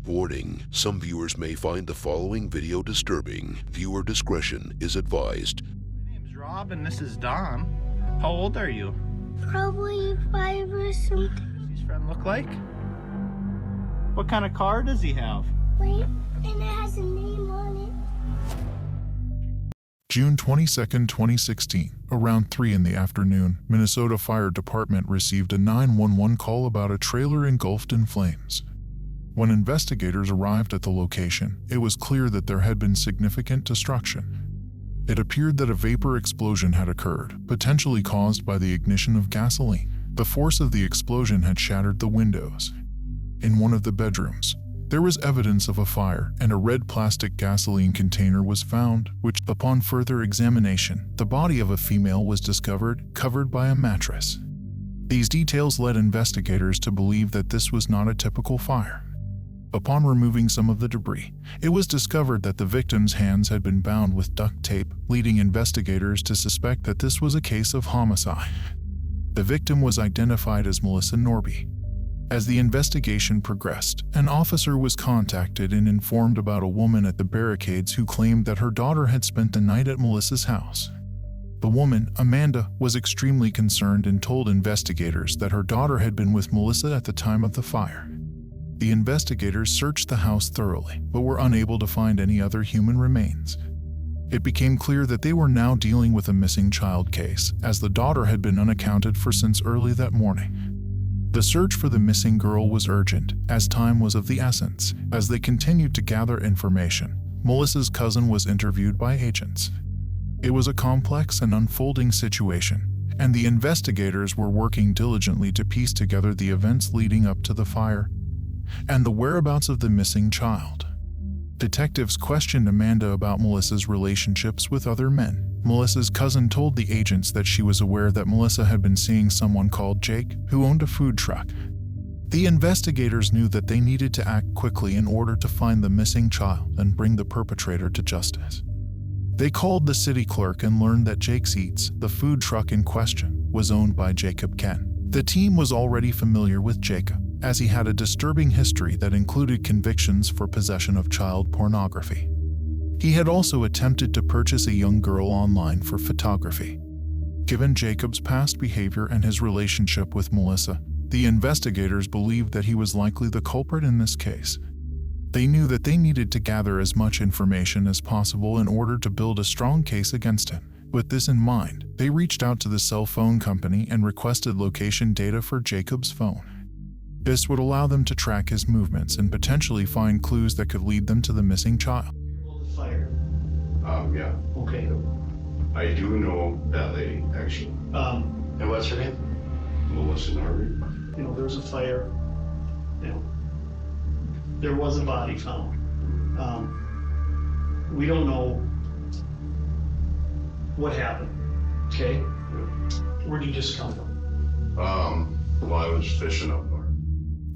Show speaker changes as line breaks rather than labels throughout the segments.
Warning: some viewers may find the following video disturbing. Viewer discretion is advised.
My name's Rob and this is Don. How old are you?
Probably 5 or something.
What's his friend look like? What kind of car does he have?
Wait, and it has a name on it.
June 22, 2016, around 3 in the afternoon, Minnesota Fire Department received a 911 call about a trailer engulfed in flames. When investigators arrived at the location, it was clear that there had been significant destruction. It appeared that a vapor explosion had occurred, potentially caused by the ignition of gasoline. The force of the explosion had shattered the windows. In one of the bedrooms, there was evidence of a fire, and a red plastic gasoline container was found, which, upon further examination, the body of a female was discovered, covered by a mattress. These details led investigators to believe that this was not a typical fire. Upon removing some of the debris, it was discovered that the victim's hands had been bound with duct tape, leading investigators to suspect that this was a case of homicide. The victim was identified as Melissa Norby. As the investigation progressed, an officer was contacted and informed about a woman at the barricades who claimed that her daughter had spent the night at Melissa's house. The woman, Amanda, was extremely concerned and told investigators that her daughter had been with Melissa at the time of the fire. The investigators searched the house thoroughly, but were unable to find any other human remains. It became clear that they were now dealing with a missing child case, as the daughter had been unaccounted for since early that morning. The search for the missing girl was urgent, as time was of the essence. As they continued to gather information, Melissa's cousin was interviewed by agents. It was a complex and unfolding situation, and the investigators were working diligently to piece together the events leading up to the fire and the whereabouts of the missing child. Detectives questioned Amanda about Melissa's relationships with other men. Melissa's cousin told the agents that she was aware that Melissa had been seeing someone called Jake, who owned a food truck. The investigators knew that they needed to act quickly in order to find the missing child and bring the perpetrator to justice. They called the city clerk and learned that Jake's Eats, the food truck in question, was owned by Jacob Kinn. The team was already familiar with Jacob, as he had a disturbing history that included convictions for possession of child pornography. He had also attempted to purchase a young girl online for photography. Given Jacob's past behavior and his relationship with Melissa, the investigators believed that he was likely the culprit in this case. They knew that they needed to gather as much information as possible in order to build a strong case against him. With this in mind, they reached out to the cell phone company and requested location data for Jacob's phone. This would allow them to track his movements and potentially find clues that could lead them to the missing child.
Fire.
Yeah.
Okay.
I do know that lady, actually.
And what's her name?
Melissa Norby.
There was a fire. There was a body found. We don't know what happened. Okay. Where'd you just come from?
Well, I was fishing up north.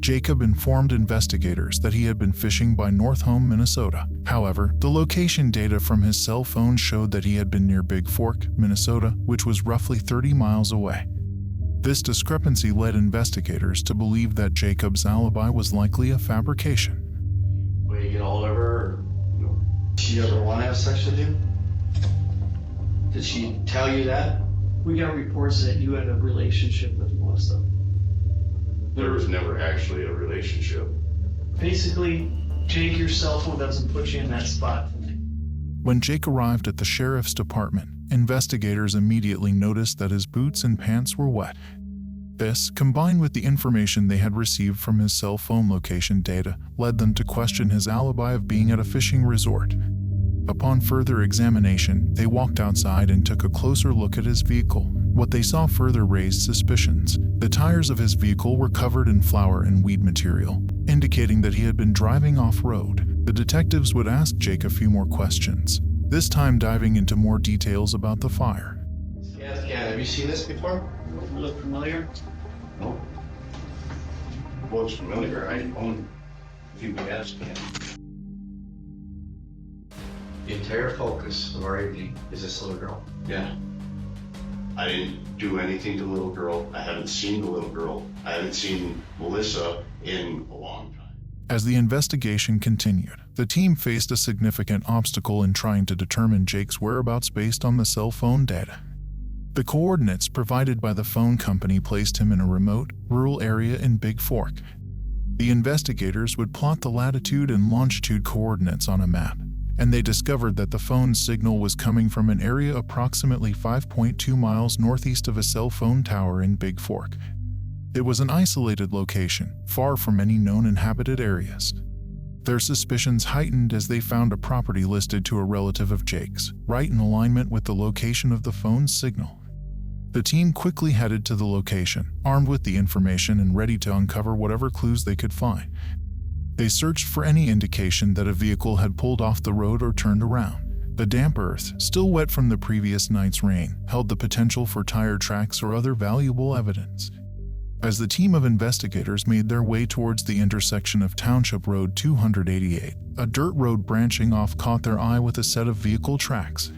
Jacob informed investigators that he had been fishing by North Home, Minnesota. However, the location data from his cell phone showed that he had been near Big Fork, Minnesota, which was roughly 30 miles away. This discrepancy led investigators to believe that Jacob's alibi was likely a fabrication.
Wait, you get all of her? Or
No.
did she ever want to have sex with you? Did she tell you that? We got reports that you had a relationship with Melissa.
There was never actually a relationship.
Basically, Jake, your cell phone doesn't put you in that spot.
When Jake arrived at the sheriff's department, investigators immediately noticed that his boots and pants were wet. This, combined with the information they had received from his cell phone location data, led them to question his alibi of being at a fishing resort. Upon further examination, they walked outside and took a closer look at his vehicle. What they saw further raised suspicions. The tires of his vehicle were covered in flour and weed material, indicating that he had been driving off-road. The detectives would ask Jake a few more questions, this time diving into more details about the fire.
Scan. Have you seen this before? Look familiar?
No. Well, it's familiar. I own a few gas cans.
The entire focus of our evening is this little girl.
Yeah. I didn't do anything to the little girl. I haven't seen the little girl. I haven't seen Melissa in a long time.
As the investigation continued, the team faced a significant obstacle in trying to determine Jake's whereabouts based on the cell phone data. The coordinates provided by the phone company placed him in a remote, rural area in Big Fork. The investigators would plot the latitude and longitude coordinates on a map, and they discovered that the phone signal was coming from an area approximately 5.2 miles northeast of a cell phone tower in Big Fork. It was an isolated location, far from any known inhabited areas. Their suspicions heightened as they found a property listed to a relative of Jake's, right in alignment with the location of the phone's signal. The team quickly headed to the location, armed with the information and ready to uncover whatever clues they could find. They searched for any indication that a vehicle had pulled off the road or turned around. The damp earth, still wet from the previous night's rain, held the potential for tire tracks or other valuable evidence. As the team of investigators made their way towards the intersection of Township Road 288, a dirt road branching off caught their eye with a set of vehicle tracks.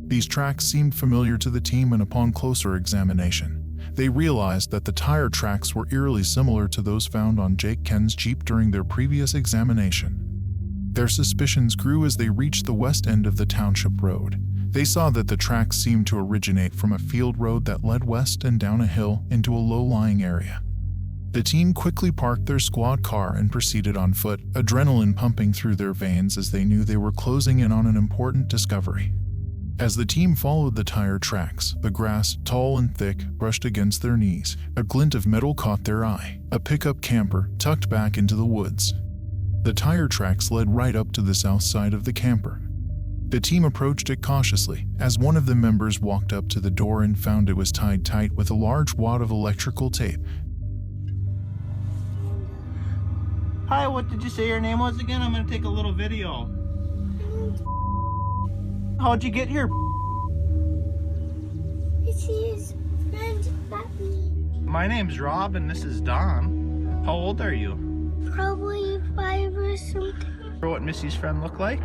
These tracks seemed familiar to the team, and upon closer examination, they realized that the tire tracks were eerily similar to those found on Jake Kinn's Jeep during their previous examination. Their suspicions grew as they reached the west end of the Township Road. They saw that the tracks seemed to originate from a field road that led west and down a hill into a low-lying area. The team quickly parked their squad car and proceeded on foot, adrenaline pumping through their veins as they knew they were closing in on an important discovery. As the team followed the tire tracks, the grass, tall and thick, brushed against their knees. A glint of metal caught their eye, a pickup camper tucked back into the woods. The tire tracks led right up to the south side of the camper. The team approached it cautiously, as one of the members walked up to the door and found it was tied tight with a large wad of electrical tape.
Hi, what did you say your name was again? I'm gonna take a little video. How'd you get here?
His friend got me.
My name's Rob and this is Don. How old are you?
Probably 5 or something.
Remember what Missy's friend looked like?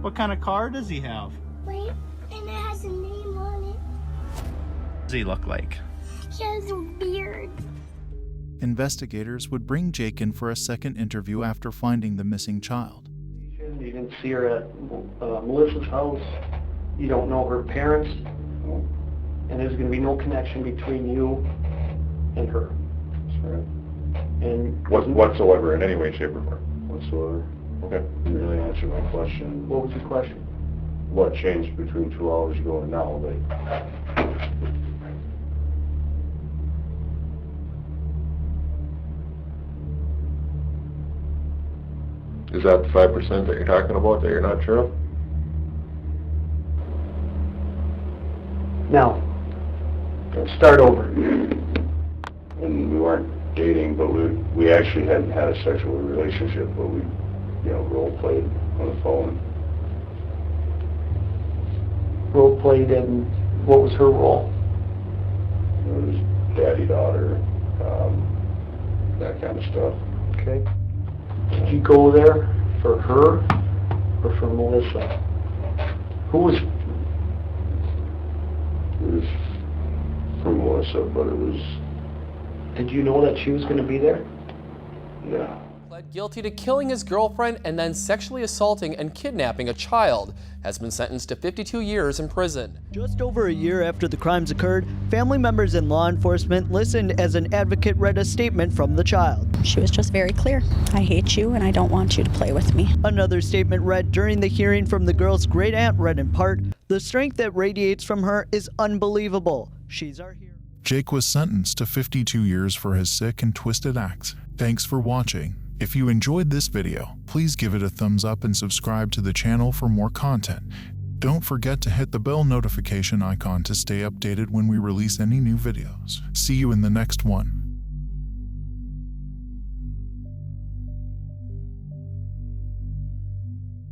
What kind of car does he have?
Wait, and it has a name on it.
What does he look like?
He has a beard.
Investigators would bring Jake in for a second interview after finding the missing child.
You didn't see her at Melissa's house. You don't know her parents. And there's going to be no connection between you and her.
That's right.
And
Whatsoever, in any way, shape, or form.
Whatsoever.
Okay.
You really answered my question.
what was your question?
What changed between 2 hours ago and now?
Is that the 5% that you're talking about that you're not sure of?
Now, let's start over.
And we weren't dating, but we actually hadn't had a sexual relationship, but we, role played on the phone.
Role played, and what was her role?
It was daddy, daughter, that kind of stuff.
Okay. Did you go there for her or for Melissa? Who was?
It was for Melissa, but it was,
Did you know that she was going to be there?
yeah.
Pled guilty to killing his girlfriend and then sexually assaulting and kidnapping a child, has been sentenced to 52 years in prison.
Just over a year after the crimes occurred, family members and law enforcement listened as an advocate read a statement from the child.
She was just very clear. I hate you and I don't want you to play with me.
Another statement read during the hearing from the girl's great aunt read in part, "The strength that radiates from her is unbelievable. She's our hero."
Jake was sentenced to 52 years for his sick and twisted acts. Thanks for watching. If you enjoyed this video, please give it a thumbs up and subscribe to the channel for more content. Don't forget to hit the bell notification icon to stay updated when we release any new videos. See you in the next one.